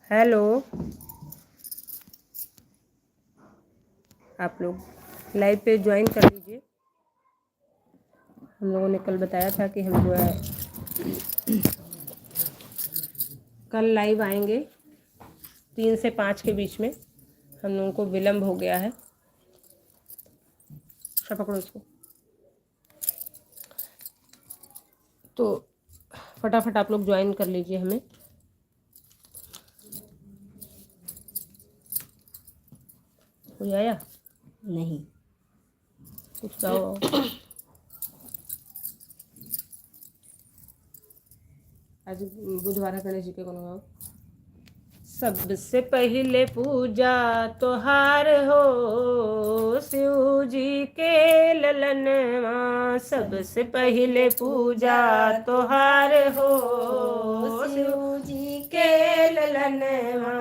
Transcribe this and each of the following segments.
Hello, आप लोग live पे ज्वाइन कर लीजिए। हम लोगों ने कल बताया था कि हम जो है कल लाइव आएंगे 3 से 5 के बीच में। हम लोगों को विलम्ब हो गया है। पकड़ो इसको। तो फटाफट आप लोग ज्वाइन कर लीजिए हमें। कोई आया नहीं, कुछ गाओ। आज बुधवार है, गणेश जी के गुण गाओ। सबसे पहले पूजा तोहार हो शिव जी के ललनवा। सबसे पहले पूजा तोहार हो शिव जी के ललनवा।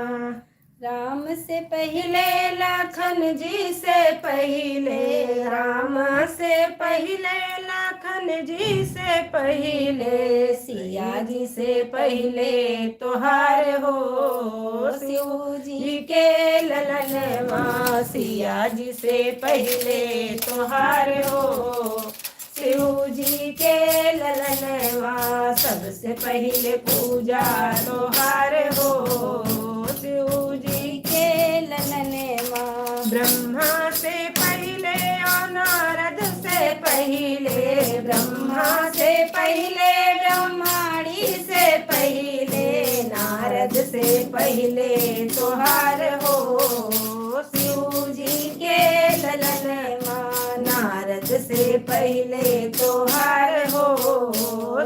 राम से पहले लखन जी से पहले, राम से पहले लखन जी से पहले, सिया जी से पहले तोहार हो शिव जी के ललनवा। सिया जी से पहले तोहार हो शिव जी के ललनवा। सबसे पहले पूजा तोहार हो शिव जी के ललनवा। ब्रह्मा से पहले और नारद से पहले, ब्रह्मा से पहले ब्रह्माणी से पहले, नारद से पहले तोहार हो शिव जी के ललनवा। नारद से पहले तोहार हो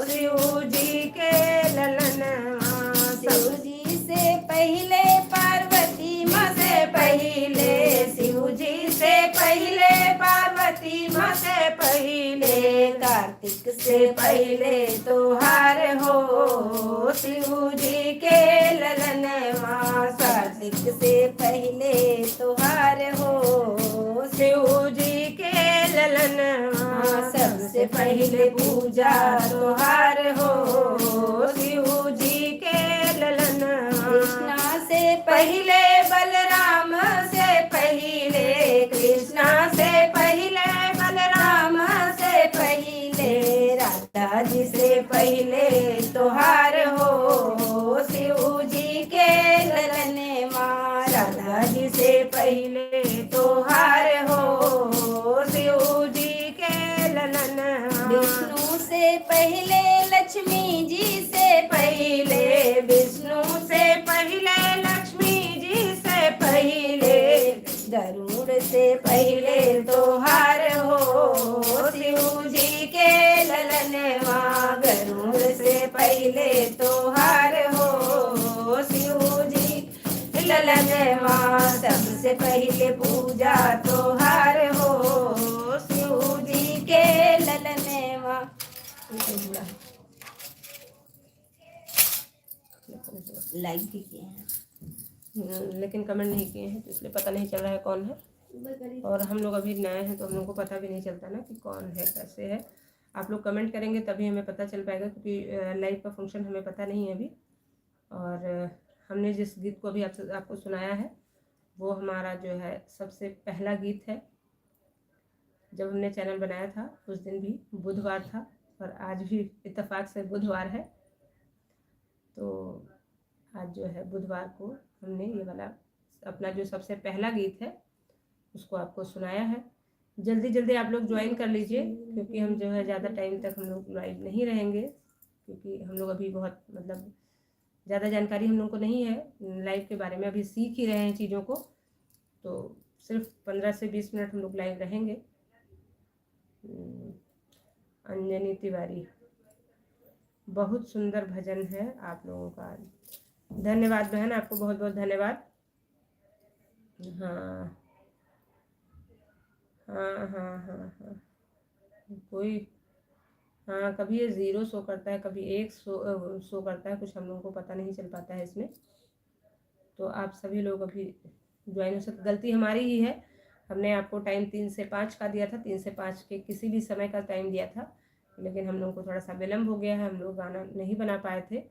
शिव जी के ललनवा। शिव जी से पहले पार्वती माँ से पहले, शिव जी से पहले पार्वती माँ से पहले, कार्तिक से पहले तोहार हो शिव जी के ललनवा। कार्तिक से पहले तोहार हो शिव जी के ललनवा। सबसे पहले पूजा तोहार हो शिव जी के ललनवा। कृष्णा से पहले बलराम से पहले, कृष्णा से पहले बलराम से पहले, राधा जी से पहले तोहार हो शिव जी के ललनवा। राधा जी से पहले तोहार हो शिव जी के ललनवा। विष्णु से पहले लक्ष्मी जी से पहले, विष्णु से पहले लक्ष्मी जी से पहले, गरुड़ से पहले तोहार हो शिव जी के ललनवा। गरुड़ से पहले तोहार हो शिव जी ललनवा। सबसे पहले पूजा तोहार हो शिव जी के ललनवा। लाइक भी किए हैं लेकिन कमेंट नहीं किए हैं, तो इसलिए पता नहीं चल रहा है कौन है। और हम लोग अभी नए हैं तो हम लोग को पता भी नहीं चलता ना कि कौन है कैसे है। आप लोग कमेंट करेंगे तभी हमें पता चल पाएगा, क्योंकि लाइव का फंक्शन हमें पता नहीं है अभी। और हमने जिस गीत को अभी आपको सुनाया है वो हमारा जो है सबसे पहला गीत है। जब हमने चैनल बनाया था उस दिन भी बुधवार था और आज भी इत्तेफाक से बुधवार है। तो आज जो है बुधवार को हमने ये वाला अपना जो सबसे पहला गीत है उसको आपको सुनाया है। जल्दी जल्दी आप लोग ज्वाइन कर लीजिए, क्योंकि हम जो है ज़्यादा टाइम तक हम लोग लाइव नहीं रहेंगे, क्योंकि हम लोग अभी बहुत मतलब ज़्यादा जानकारी हम लोग को नहीं है लाइव के बारे में, अभी सीख ही रहे हैं चीज़ों को। तो सिर्फ 15 से 20 मिनट हम लोग लाइव रहेंगे। अंजनी तिवारी, बहुत सुंदर भजन है आप लोगों का। धन्यवाद बहन, आपको बहुत बहुत धन्यवाद। हाँ हाँ हाँ हाँ हाँ कोई, हाँ कभी ये 0 शो करता है, कभी 1 शो करता है, कुछ हम लोगों को पता नहीं चल पाता है इसमें। तो आप सभी लोग अभी ज्वाइन हो सकते। गलती हमारी ही है, हमने आपको टाइम 3 से 5 का दिया था, 3 से 5 के किसी भी समय का टाइम दिया था, लेकिन हम लोगों को थोड़ा सा विलम्ब हो गया है, हम लोग गाना नहीं बना पाए थे।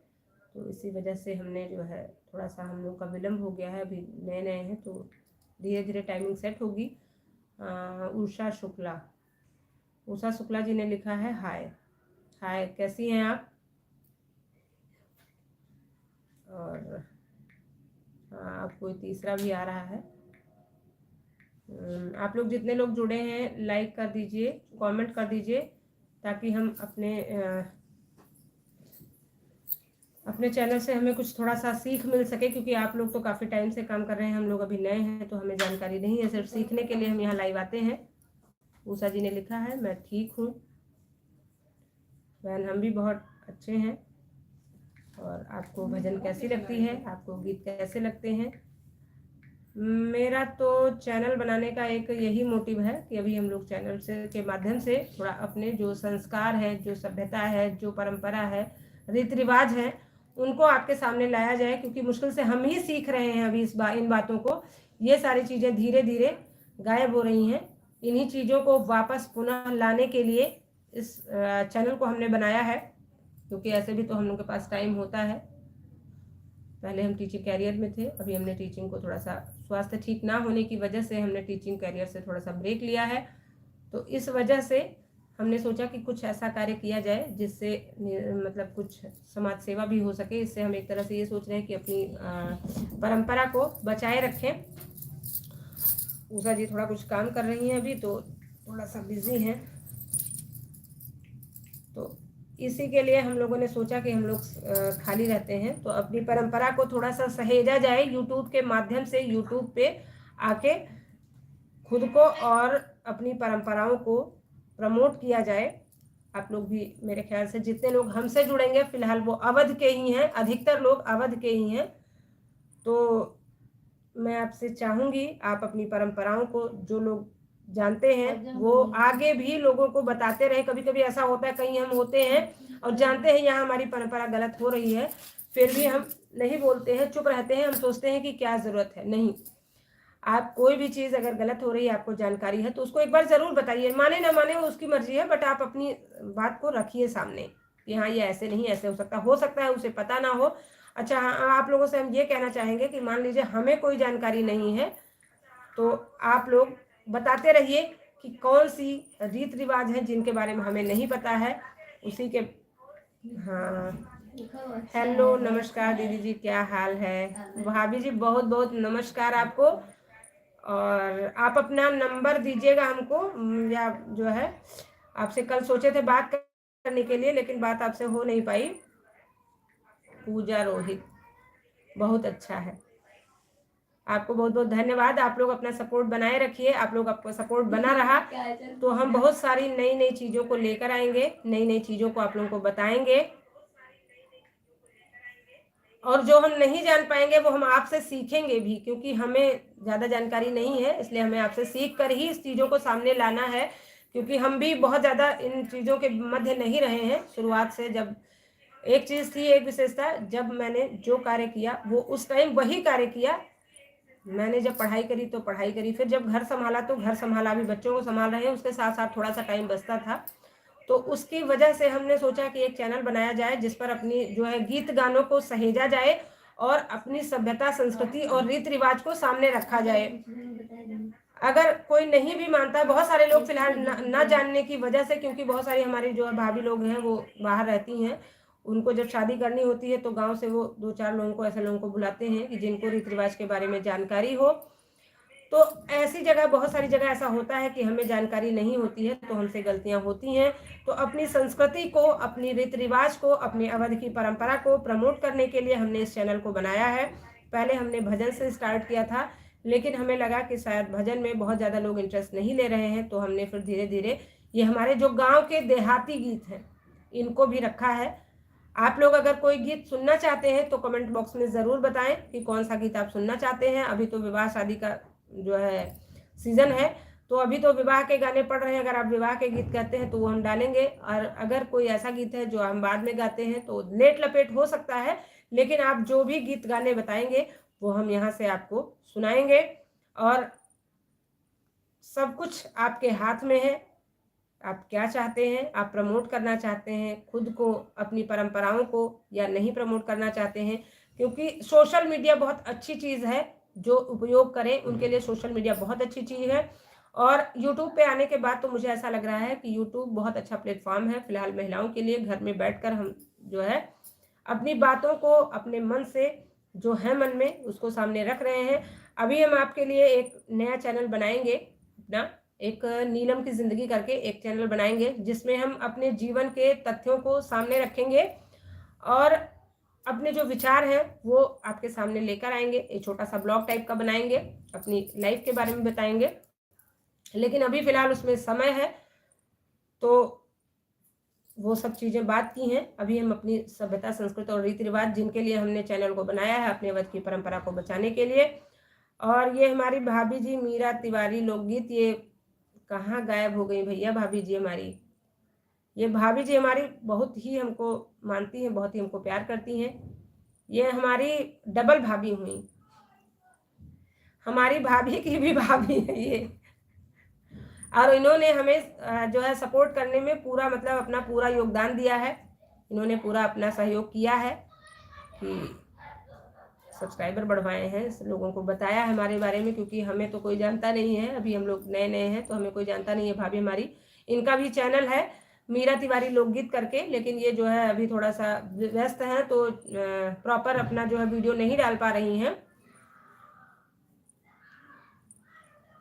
तो इसी वजह से हमने जो है थोड़ा सा हम लोग का विलम्ब हो गया है। अभी नए नए हैं तो धीरे धीरे टाइमिंग सेट होगी। उषा शुक्ला जी ने लिखा है हाय। हाय, कैसी हैं आप? और हाँ, अब कोई तीसरा भी आ रहा है। आप लोग जितने लोग जुड़े हैं लाइक कर दीजिए, कमेंट कर दीजिए, ताकि हम अपने चैनल से हमें कुछ थोड़ा सा सीख मिल सके, क्योंकि आप लोग तो काफ़ी टाइम से काम कर रहे हैं, हम लोग अभी नए हैं तो हमें जानकारी नहीं है। सिर्फ सीखने के लिए हम यहाँ लाइव आते हैं। उषा जी ने लिखा है मैं ठीक हूँ बहन, हम भी बहुत अच्छे हैं। और आपको भजन कैसी लगती है, आपको गीत कैसे लगते हैं? मेरा तो चैनल बनाने का एक यही मोटिव है कि अभी हम लोग चैनल से के माध्यम से थोड़ा अपने जो संस्कार है, जो सभ्यता है, जो परंपरा है, रीति रिवाज है, उनको आपके सामने लाया जाए, क्योंकि मुश्किल से हम ही सीख रहे हैं अभी इन बातों को। ये सारी चीज़ें धीरे धीरे गायब हो रही हैं। इन्हीं चीज़ों को वापस पुनः लाने के लिए इस चैनल को हमने बनाया है, क्योंकि ऐसे भी तो हम लोग के पास टाइम होता है। पहले हम टीचिंग कैरियर में थे, अभी हमने टीचिंग को थोड़ा सा स्वास्थ्य ठीक ना होने की वजह से हमने टीचिंग कैरियर से थोड़ा सा ब्रेक लिया है। तो इस वजह से हमने सोचा कि कुछ ऐसा कार्य किया जाए जिससे मतलब कुछ समाज सेवा भी हो सके। इससे हम एक तरह से ये सोच रहे हैं कि अपनी परंपरा को बचाए रखें। उषा जी थोड़ा कुछ काम कर रही हैं अभी, तो थोड़ा सा बिजी हैं, तो इसी के लिए हम लोगों ने सोचा कि हम लोग खाली रहते हैं तो अपनी परंपरा को थोड़ा सा सहेजा जाए यूट्यूब के माध्यम से। यूट्यूब पे आके खुद को और अपनी परंपराओं को प्रमोट किया जाए। आप लोग भी मेरे ख्याल से जितने लोग हमसे जुड़ेंगे, फिलहाल वो अवध के ही हैं, अधिकतर लोग अवध के ही हैं, तो मैं आपसे चाहूँगी आप अपनी परंपराओं को, जो लोग जानते हैं वो आगे भी लोगों को बताते रहे। कभी कभी ऐसा होता है, कहीं हम होते हैं और जानते हैं यहाँ हमारी परंपरा गलत हो रही है, फिर भी हम नहीं बोलते हैं, चुप रहते हैं। हम सोचते हैं कि क्या ज़रूरत है। नहीं, आप कोई भी चीज़ अगर गलत हो रही है, आपको जानकारी है, तो उसको एक बार ज़रूर बताइए। माने ना माने वो उसकी मर्जी है, बट आप अपनी बात को रखिए सामने कि हाँ ये ऐसे नहीं, ऐसे हो सकता है उसे पता ना हो। अच्छा हाँ, आप लोगों से हम ये कहना चाहेंगे कि मान लीजिए हमें कोई जानकारी नहीं है, तो आप लोग बताते रहिए कि कौन सी रीत रिवाज है जिनके बारे में हमें नहीं पता है, उसी के। हाँ, हेलो, नमस्कार दीदी जी, क्या हाल है? भाभी जी बहुत बहुत नमस्कार आपको। और आप अपना नंबर दीजिएगा हमको, या जो है आपसे कल सोचे थे बात करने के लिए, लेकिन बात आपसे हो नहीं पाई। पूजा रोहित, बहुत अच्छा है, आपको बहुत बहुत धन्यवाद। आप लोग अपना सपोर्ट बनाए रखिए। आप लोग आपको सपोर्ट बना रहा तो हम बहुत सारी नई नई चीज़ों को लेकर आएंगे, नई नई चीज़ों को आप लोगों को बताएंगे, और जो हम नहीं जान पाएंगे वो हम आपसे सीखेंगे भी, क्योंकि हमें ज़्यादा जानकारी नहीं है, इसलिए हमें आपसे सीख कर ही इस चीज़ों को सामने लाना है। क्योंकि हम भी बहुत ज़्यादा इन चीज़ों के मध्य नहीं रहे हैं शुरुआत से। जब एक चीज़ थी, एक विशेषता, जब मैंने जो कार्य किया वो उस टाइम वही कार्य किया। मैंने जब पढ़ाई करी तो पढ़ाई करी, फिर जब घर संभाला तो घर संभाला, भी बच्चों को संभाल रहे हैं, उसके साथ साथ थोड़ा सा टाइम बचता था। तो उसकी वजह से हमने सोचा कि एक चैनल बनाया जाए जिस पर अपनी जो है गीत गानों को सहेजा जाए और अपनी सभ्यता, संस्कृति और रीति रिवाज को सामने रखा जाए। अगर कोई नहीं भी मानता, बहुत सारे लोग फिलहाल न जानने की वजह से, क्योंकि बहुत सारी हमारी जो भाभी लोग हैं वो बाहर रहती हैं, उनको जब शादी करनी होती है तो गांव से वो 2-4 लोगों को, ऐसे लोगों को बुलाते हैं कि जिनको रीति रिवाज के बारे में जानकारी हो। तो ऐसी जगह, बहुत सारी जगह ऐसा होता है कि हमें जानकारी नहीं होती है, तो हमसे गलतियां होती हैं। तो अपनी संस्कृति को, अपनी रीति रिवाज को, अपने अवध की परंपरा को प्रमोट करने के लिए हमने इस चैनल को बनाया है। पहले हमने भजन से स्टार्ट किया था, लेकिन हमें लगा कि शायद भजन में बहुत ज़्यादा लोग इंटरेस्ट नहीं ले रहे हैं, तो हमने फिर धीरे धीरे ये हमारे जो गाँव के देहाती गीत हैं इनको भी रखा है। आप लोग अगर कोई गीत सुनना चाहते हैं तो कमेंट बॉक्स में ज़रूर बताएं कि कौन सा गीत आप सुनना चाहते हैं। अभी तो विवाह शादी का जो है सीजन है, तो अभी तो विवाह के गाने पड़ रहे हैं। अगर आप विवाह के गीत कहते हैं तो वो हम डालेंगे, और अगर कोई ऐसा गीत है जो हम बाद में गाते हैं तो लेट लपेट हो सकता है, लेकिन आप जो भी गीत गाने बताएंगे वो हम यहाँ से आपको सुनाएंगे। और सब कुछ आपके हाथ में है, आप क्या चाहते हैं, आप प्रमोट करना चाहते हैं खुद को, अपनी परंपराओं को, या नहीं प्रमोट करना चाहते हैं। क्योंकि सोशल मीडिया बहुत अच्छी चीज़ है, जो उपयोग करें उनके लिए सोशल मीडिया बहुत अच्छी चीज़ है। और यूट्यूब पे आने के बाद तो मुझे ऐसा लग रहा है कि यूट्यूब बहुत अच्छा प्लेटफॉर्म है फिलहाल महिलाओं के लिए। घर में बैठकर हम जो है अपनी बातों को अपने मन से जो है मन में उसको सामने रख रहे हैं। अभी हम आपके लिए एक नया चैनल बनाएंगे अपना, एक नीलम की ज़िंदगी करके एक चैनल बनाएंगे, जिसमें हम अपने जीवन के तथ्यों को सामने रखेंगे और अपने जो विचार हैं वो आपके सामने लेकर आएंगे। एक छोटा सा ब्लॉग टाइप का बनाएंगे, अपनी लाइफ के बारे में बताएंगे। लेकिन अभी फ़िलहाल उसमें समय है, तो वो सब चीज़ें बात की हैं। अभी हम अपनी सभ्यता, संस्कृति और रीति रिवाज, जिनके लिए हमने चैनल को बनाया है, अपने वत की परंपरा को बचाने के लिए। और ये हमारी भाभी जी मीरा तिवारी लोकगीत, ये कहाँ गायब हो गई भैया भाभी जी हमारी। ये भाभी जी हमारी बहुत ही हमको मानती हैं, बहुत ही हमको प्यार करती हैं। ये हमारी डबल भाभी हुई, हमारी भाभी की भी भाभी है ये। और इन्होंने हमें जो है सपोर्ट करने में पूरा मतलब अपना पूरा योगदान दिया है। इन्होंने पूरा अपना सहयोग किया है कि सब्सक्राइबर बढ़वाए हैं, लोगों को बताया है हमारे बारे में, क्योंकि हमें तो कोई जानता नहीं है, अभी हम लोग नए नए हैं तो हमें कोई जानता नहीं है। भाभी हमारी, इनका भी चैनल है मीरा तिवारी लोकगीत करके, लेकिन ये जो है अभी थोड़ा सा व्यस्त है तो प्रॉपर अपना जो है वीडियो नहीं डाल पा रही हैं।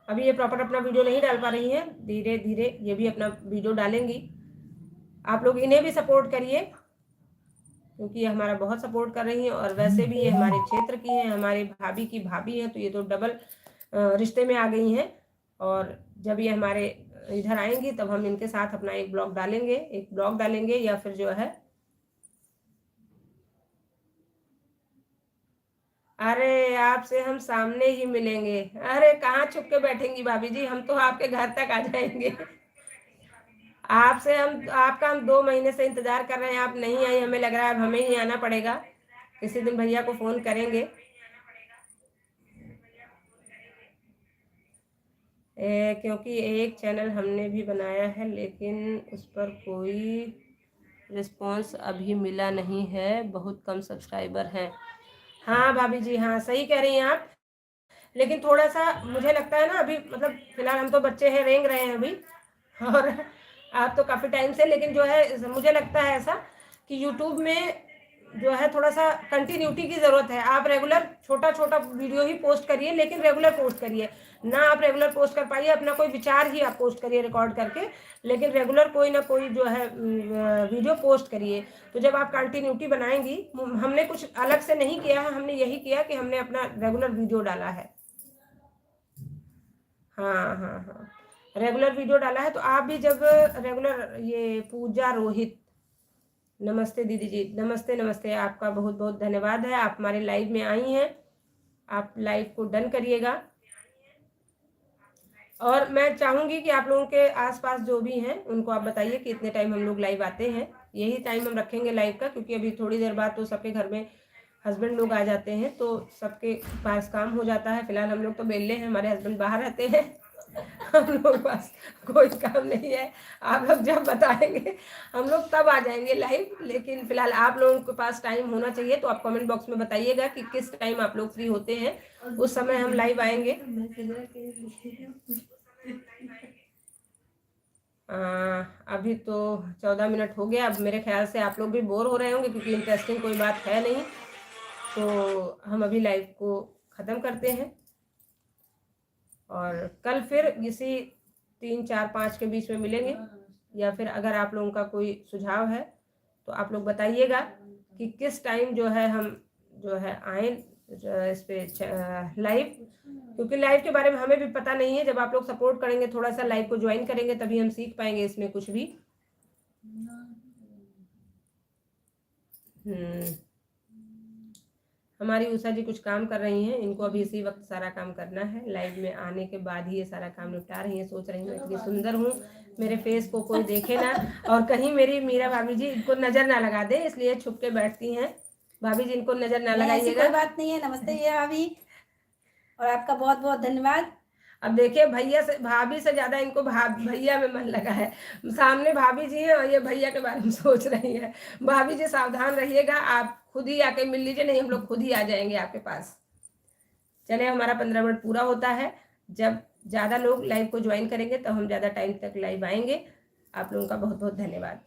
अभी ये प्रॉपर अपना वीडियो नहीं डाल पा रही हैं, धीरे धीरे ये भी अपना वीडियो डालेंगी। आप लोग इन्हें भी सपोर्ट करिए, क्योंकि ये हमारा बहुत सपोर्ट कर रही हैं। और वैसे भी ये हमारे क्षेत्र की हैं, हमारे भाभी की भाभी हैं, तो ये तो डबल रिश्ते में आ गई हैं। और जब ये हमारे इधर आएंगी तब हम इनके साथ अपना एक ब्लॉग डालेंगे या फिर जो है, अरे आपसे हम सामने ही मिलेंगे। अरे कहाँ छुप के बैठेंगी भाभी जी, हम तो आपके घर तक आ जाएंगे। आपसे आपका हम 2 महीने से इंतजार कर रहे हैं, आप नहीं आई, हमें लग रहा है अब हमें ही आना पड़ेगा। किसी दिन भैया को फोन करेंगे। क्योंकि एक चैनल हमने भी बनाया है, लेकिन उस पर कोई रिस्पॉन्स अभी मिला नहीं है, बहुत कम सब्सक्राइबर हैं। हाँ भाभी जी, हाँ सही कह रही हैं आप। लेकिन थोड़ा सा मुझे लगता है ना, अभी मतलब फिलहाल हम तो बच्चे हैं, रेंग रहे हैं अभी, और आप तो काफ़ी टाइम से, लेकिन जो है मुझे लगता है ऐसा कि यूट्यूब में जो है थोड़ा सा कंटिन्यूटी की ज़रूरत है। आप रेगुलर छोटा छोटा वीडियो ही पोस्ट करिए, लेकिन रेगुलर पोस्ट करिए ना। आप रेगुलर पोस्ट कर पाइए, अपना कोई विचार ही आप पोस्ट करिए रिकॉर्ड करके, लेकिन रेगुलर कोई ना कोई जो है वीडियो पोस्ट करिए। तो जब आप कंटिन्यूटी बनाएंगी, हमने कुछ अलग से नहीं किया है, हमने यही किया कि हमने अपना रेगुलर वीडियो डाला है। हाँ हाँ हाँ, रेगुलर वीडियो डाला है। तो आप भी जब रेगुलर, ये पूजा रोहित, नमस्ते दीदी जी, नमस्ते नमस्ते, आपका बहुत बहुत धन्यवाद है, आप हमारे लाइव में आई हैं। आप लाइव को डन करिएगा। और मैं चाहूँगी कि आप लोगों के आसपास जो भी हैं उनको आप बताइए कि इतने टाइम हम लोग लाइव आते हैं। यही टाइम हम रखेंगे लाइव का, क्योंकि अभी थोड़ी देर बाद तो सबके घर में हस्बैंड लोग आ जाते हैं, तो सबके पास काम हो जाता है। फिलहाल हम लोग तो बेले हैं, हमारे हस्बैंड बाहर रहते हैं, हम लोग पास कोई काम नहीं है। आप लोग जब बताएंगे हम लोग तब आ जाएंगे लाइव, लेकिन फिलहाल आप लोगों के पास टाइम होना चाहिए। तो आप कमेंट बॉक्स में बताइएगा कि किस टाइम आप लोग फ्री होते हैं, उस समय हम लाइव आएंगे। अभी तो 14 मिनट हो गया। अब मेरे ख्याल से आप लोग भी बोर हो रहे होंगे, क्योंकि इंटरेस्टिंग कोई बात है नहीं। तो हम अभी लाइव को ख़त्म करते हैं, और कल फिर इसी 3, 4, 5 के बीच में मिलेंगे। या फिर अगर आप लोगों का कोई सुझाव है तो आप लोग बताइएगा कि किस टाइम जो है हम जो है आए इस पे लाइव, क्योंकि लाइव के बारे में हमें भी पता नहीं है। जब आप लोग सपोर्ट करेंगे, थोड़ा सा लाइव को ज्वाइन करेंगे, तभी हम सीख पाएंगे इसमें कुछ भी। हमारी उषा जी कुछ काम कर रही हैं, इनको अभी इसी वक्त सारा काम करना है। लाइव में आने के बाद ही ये सारा काम निपटा रही हैं। सोच रही हूँ इतनी सुंदर हूँ, मेरे फेस को कोई देखे ना, और कहीं मेरी मीरा भाभी जी इनको नजर ना लगा दे, इसलिए छुप के बैठती हैं। भाभी जी इनको नजर ना लगाइएगा। कोई बात नहीं है। नमस्ते ये भाभी, और आपका बहुत बहुत धन्यवाद। अब देखिए भैया से, भाभी से ज़्यादा इनको भैया में मन लगा है। सामने भाभी जी हैं और ये भैया के बारे में सोच रही हैं। भाभी जी सावधान रहिएगा, आप खुद ही आके मिल लीजिए, नहीं हम लोग खुद ही आ जाएंगे आपके पास। चले, हमारा 15 मिनट पूरा होता है। जब ज़्यादा लोग लाइव को ज्वाइन करेंगे तो हम ज़्यादा टाइम तक लाइव आएंगे। आप लोगों का बहुत बहुत धन्यवाद।